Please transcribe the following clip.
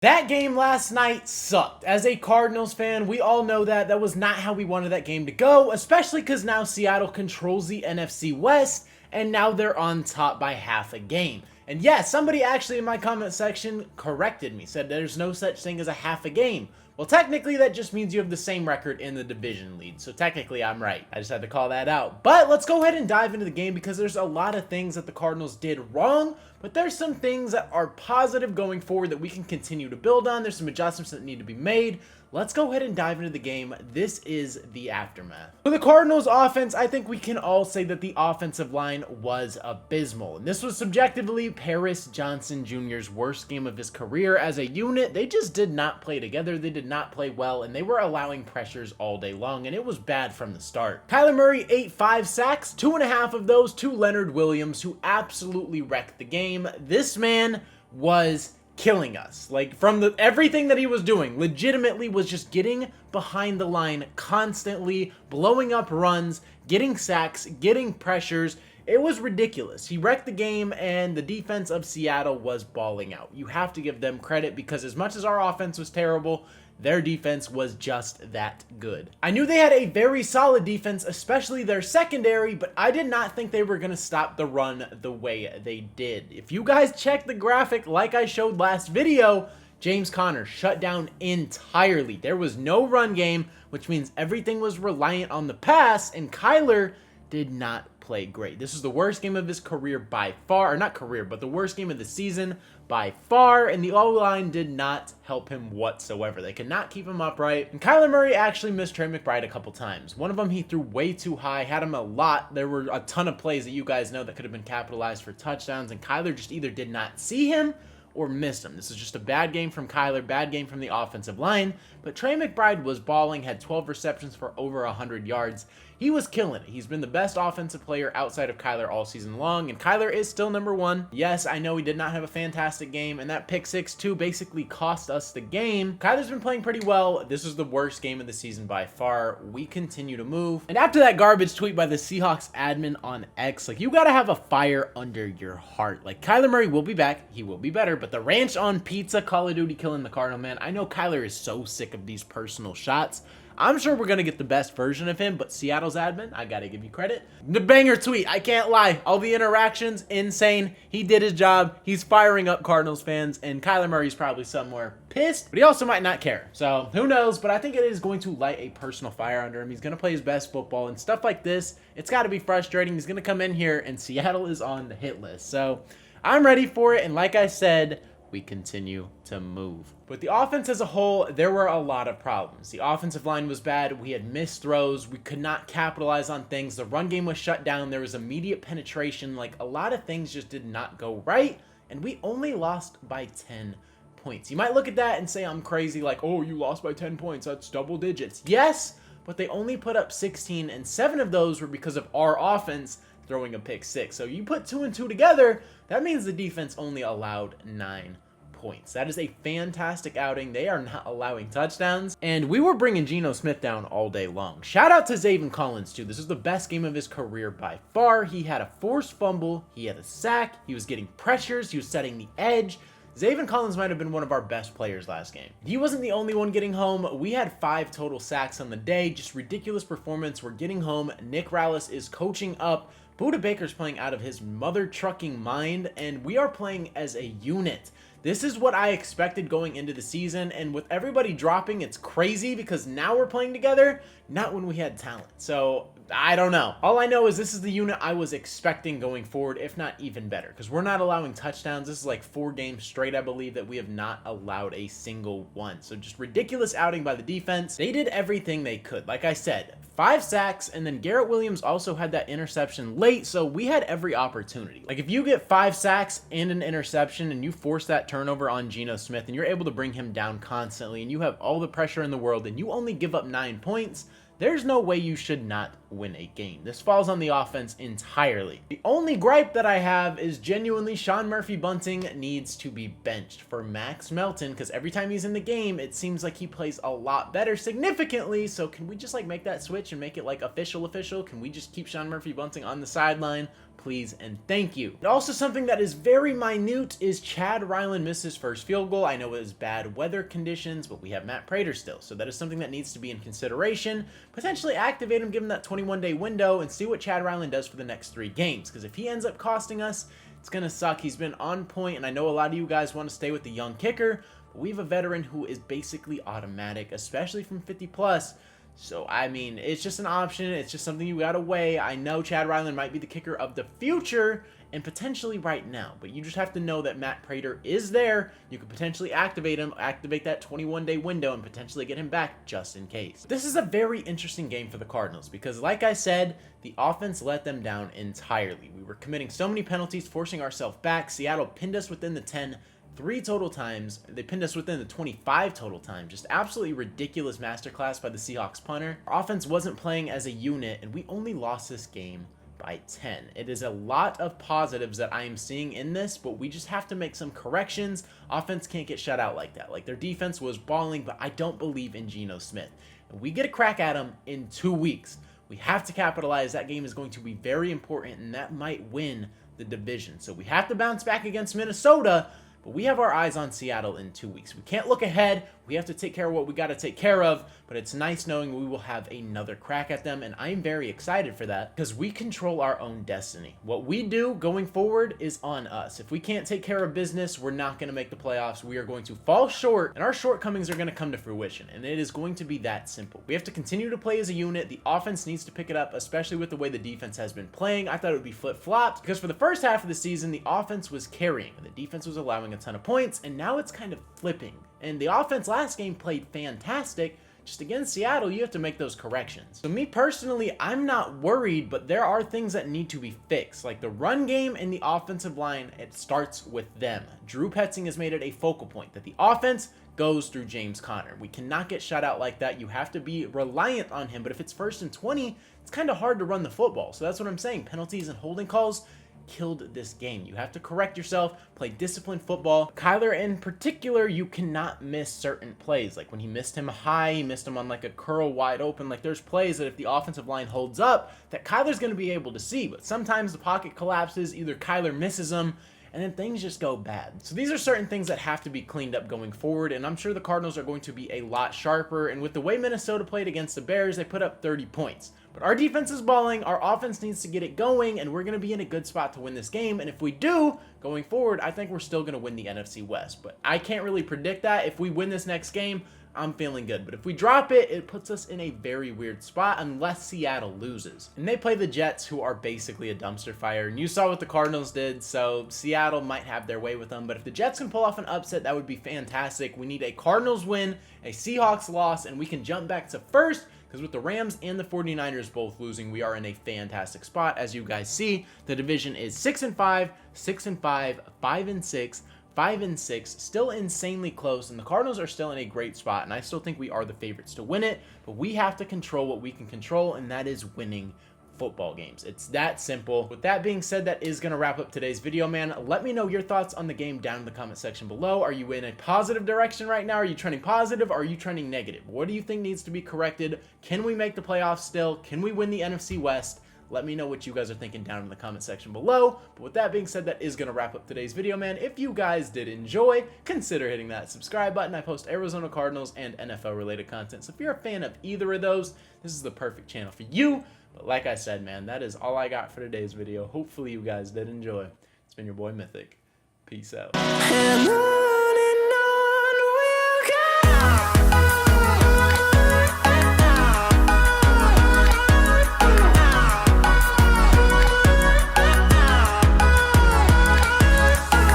That game last night sucked. As a Cardinals fan, we all know that was not how we wanted that game to go, especially because now Seattle controls the NFC West, and now they're on top by half a game. And yeah, somebody actually in my comment section corrected me, said there's no such thing as a half a game. Well, technically, that just means you have the same record in the division lead, so technically I'm right. I just had to call that out. But let's go ahead and dive into the game because there's a lot of things that the Cardinals did wrong, but there's some things that are positive going forward that we can continue to build on. There's some adjustments that need to be made. Let's go ahead and dive into the game. This is the aftermath. For the Cardinals offense, I think we can all say that the offensive line was abysmal. And this was subjectively Paris Johnson Jr.'s worst game of his career as a unit. They just did not play together. They did not play well, and they were allowing pressures all day long, and it was bad from the start. Kyler Murray ate 5 sacks, 2.5 of those to Leonard Williams, who absolutely wrecked the game. This man was killing us. Like, from everything that he was doing, legitimately was just getting behind the line constantly, blowing up runs, getting sacks, getting pressures. It was ridiculous. He wrecked the game, and the defense of Seattle was balling out. You have to give them credit because as much as our offense was terrible, their defense was just that good. I knew they had a very solid defense, especially their secondary, but I did not think they were going to stop the run the way they did. If you guys check the graphic like I showed last video, James Conner shut down entirely. There was no run game, which means everything was reliant on the pass, and Kyler did not play great. This is the worst game of his career by far, or not career, but the worst game of the season by far, and the O-line did not help him whatsoever. They could not keep him upright, and Kyler Murray actually missed Trey McBride a couple times. One of them he threw way too high, had him a lot. There were a ton of plays that you guys know that could have been capitalized for touchdowns, and Kyler just either did not see him or missed him. This is just a bad game from Kyler, bad game from the offensive line, but Trey McBride was balling, had 12 receptions for over 100 yards. He was killing it. He's been the best offensive player outside of Kyler all season long, and Kyler is still number one. Yes, I know he did not have a fantastic game, and that pick 6 too basically cost us the game. Kyler's been playing pretty well. This is the worst game of the season by far. We continue to move. And after that garbage tweet by the Seahawks admin on X, like, you gotta have a fire under your heart. Like, Kyler Murray will be back. He will be better, but the ranch on pizza, Call of Duty killing the Cardinal, man. I know Kyler is so sick of these personal shots. I'm sure we're going to get the best version of him, but Seattle's admin, I got to give you credit. The banger tweet, I can't lie. All the interactions, insane. He did his job. He's firing up Cardinals fans, and Kyler Murray's probably somewhere pissed, but he also might not care. So who knows, but I think it is going to light a personal fire under him. He's going to play his best football, and stuff like this, it's got to be frustrating. He's going to come in here, and Seattle is on the hit list. So I'm ready for it, and like I said, we continue to move. But the offense as a whole, there were a lot of problems. The offensive line was bad. We had missed throws. We could not capitalize on things. The run game was shut down. There was immediate penetration. Like, a lot of things just did not go right, and we only lost by 10 points. You might look at that and say I'm crazy, like, oh, you lost by 10 points. That's double digits. Yes, but they only put up 16, and 7 of those were because of our offense throwing a pick 6. So you put 2 and 2 together, that means the defense only allowed 9 points. That is a fantastic outing. They are not allowing touchdowns, and we were bringing Geno Smith down all day long. Shout out to Zaven Collins too. This is the best game of his career by far. He had a forced fumble, he had a sack, he was getting pressures, he was setting the edge. Zaven Collins might have been one of our best players last game. He wasn't the only one getting home. We had 5 total sacks on the day. Just ridiculous performance. We're getting home. Nick Rallis is coaching up. Buda Baker's playing out of his mother trucking mind, and we are playing as a unit. This is what I expected going into the season, and with everybody dropping, it's crazy because now we're playing together, not when we had talent. So I don't know. All I know is this is the unit I was expecting going forward, if not even better, because we're not allowing touchdowns. This is like 4 games straight, I believe, that we have not allowed a single one. So just ridiculous outing by the defense. They did everything they could. Like I said, 5 sacks, and then Garrett Williams also had that interception late, so we had every opportunity. Like, if you get 5 sacks and an interception and you force that turnover on Geno Smith and you're able to bring him down constantly and you have all the pressure in the world and you only give up 9 points, there's no way you should not win a game. This falls on the offense entirely. The only gripe that I have is genuinely Sean Murphy-Bunting needs to be benched for Max Melton, because every time he's in the game, it seems like he plays a lot better significantly. So can we just like make that switch and make it like official? Can we just keep Sean Murphy-Bunting on the sideline please and thank you. And also something that is very minute is Chad Ryland missed his first field goal. I know it was bad weather conditions, but we have Matt Prater still. So that is something that needs to be in consideration. Potentially activate him, give him that 21-day window, and see what Chad Ryland does for the next 3 games. Because if he ends up costing us, it's going to suck. He's been on point, and I know a lot of you guys want to stay with the young kicker, but we have a veteran who is basically automatic, especially from 50 plus. So, I mean, it's just an option. It's just something you got to weigh. I know Chad Ryland might be the kicker of the future and potentially right now, but you just have to know that Matt Prater is there. You could potentially activate him, activate that 21-day window, and potentially get him back just in case. This is a very interesting game for the Cardinals because, like I said, the offense let them down entirely. We were committing so many penalties, forcing ourselves back. Seattle pinned us within the 10 3 total times. They pinned us within the 25 total time. Just absolutely ridiculous masterclass by the Seahawks punter. Our offense wasn't playing as a unit, and we only lost this game by 10. It is a lot of positives that I am seeing in this, but we just have to make some corrections. Offense can't get shut out like that. Like, their defense was balling, but I don't believe in Geno Smith. And we get a crack at him in 2 weeks. We have to capitalize. That game is going to be very important, and that might win the division. So we have to bounce back against Minnesota, but we have our eyes on Seattle in 2 weeks. We can't look ahead. We have to take care of what we got to take care of, but it's nice knowing we will have another crack at them, and I'm very excited for that because we control our own destiny. What we do going forward is on us. If we can't take care of business, we're not going to make the playoffs. We are going to fall short, and our shortcomings are going to come to fruition, and it is going to be that simple. We have to continue to play as a unit. The offense needs to pick it up, especially with the way the defense has been playing. I thought it would be flip-flopped because for the first half of the season, the offense was carrying, and the defense was allowing a ton of points, and now it's kind of flipping. And the offense last game played fantastic. Just against Seattle, you have to make those corrections. So me personally, I'm not worried, but there are things that need to be fixed. Like the run game and the offensive line, it starts with them. Drew Petzing has made it a focal point that the offense goes through James Conner. We cannot get shut out like that. You have to be reliant on him, but if it's 1st and 20, it's kind of hard to run the football. So that's what I'm saying. Penalties and holding calls killed this game. You have to correct yourself, play disciplined football. Kyler in particular, you cannot miss certain plays. Like when he missed him high, he missed him on like a curl wide open. Like there's plays that if the offensive line holds up, that Kyler's going to be able to see. But sometimes the pocket collapses, either Kyler misses them, and then things just go bad. So these are certain things that have to be cleaned up going forward, and I'm sure the Cardinals are going to be a lot sharper. And with the way Minnesota played against the Bears, they put up 30 points. But our defense is balling, our offense needs to get it going, and we're going to be in a good spot to win this game. And if we do, going forward, I think we're still going to win the NFC West. But I can't really predict that. If we win this next game, I'm feeling good. But if we drop it, it puts us in a very weird spot unless Seattle loses. And they play the Jets, who are basically a dumpster fire. And you saw what the Cardinals did, so Seattle might have their way with them. But if the Jets can pull off an upset, that would be fantastic. We need a Cardinals win, a Seahawks loss, and we can jump back to first. Because with the Rams and the 49ers both losing, we are in a fantastic spot. As you guys see, the division is 6-5, 6-5, 5-6, 5-6, still insanely close, and the Cardinals are still in a great spot, and I still think we are the favorites to win it, but we have to control what we can control, and that is winning football games. It's that simple. With that being said, that is going to wrap up today's video, man. Let me know your thoughts on the game down in the comment section below. Are you in a positive direction right now? Are you trending positive? Or are you trending negative? What do you think needs to be corrected? Can we make the playoffs still? Can we win the NFC West? Let me know what you guys are thinking down in the comment section below. But with that being said, that is going to wrap up today's video, man. If you guys did enjoy, consider hitting that subscribe button. I post Arizona Cardinals and NFL related content. So if you're a fan of either of those, this is the perfect channel for you. But like I said, man, that is all I got for today's video. Hopefully you guys did enjoy. It's been your boy Mythic. Peace out.